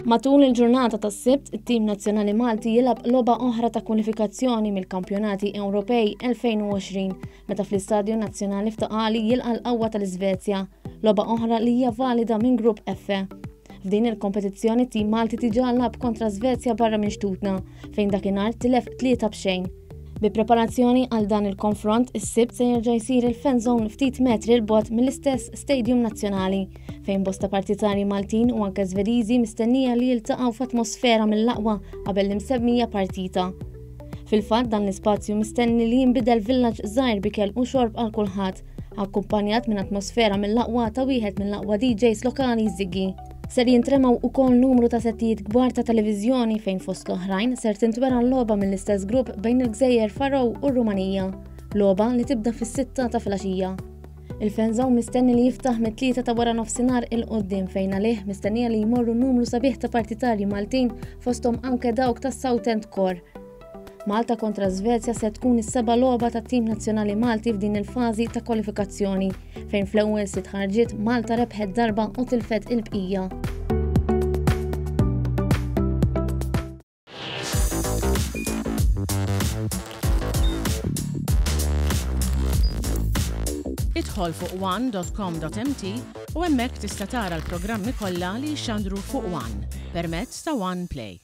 Matul il-ġurnata tas-Sibt, it-tim nazzjonali Malti jilgħab logħba oħra ta' kwalifikazzjoni mill-Kampjonati Ewropej 2020 meta fl-Istadju Nazzjonali f'Taqali jilqa' l-qawwa tal-Iżvezja, logħba oħra li hija valida minn Grupp F. F'din il-kompetizzjoni tim Malti diġà lagħab kontra Svezja barra minn Xtutna fejn dakinhar tilef 3-0. Bi preparazzjoni għal dan il-konfront, is-Sibt se jerġa' jsir il-fan zone ftit metri l-bogħod mill-istess Stadium Nazzjonali fejn bosta partitari Maltin u anke Żvediżi mistennija li jiltaqgħu f'atmosfera mill-aqwa qabel l-imsemmija partita. Fil-fatt dan l-ispazju mistenni li jinbidel villaġġ żgħir bikel u xorb għal kulħadd, akkumpanjat minn atmosfera mill-aqwa ta' wieħed mill-aqwa DJs lokali Ziggy. Ser jintremaw ukoll numru ta' settijiet kbar ta' televiżjoni fejn fost l-oħrajn ser tintwera l-logħba mill-istess grupp bejn il-Gżejjer Faroe u r-Rumanija, logħba li tibda fis-6 ta' filgħaxija. Il-fan zone mistenni li jiftaħ mit-3 ta' wara nofsinhar il-qudiem fejn għalih mistennija li jmorru numru sabiħ ta' partitarji Maltin fosthom anke dawk tas Southend Core. Malta kontra Svezja se tkun is-seba' logħba tat-tim nazzjonali Malti f'din il-fażi ta' kwalifikazzjoni fejn fl-ewwel 6 ħarġiet Malta rebħet darba u tilfet il-bqija. Idħol fuq one.com.mt u hemmhekk tista' tara l-programmi kollha li jxandru fuq One permezz ta' One Play.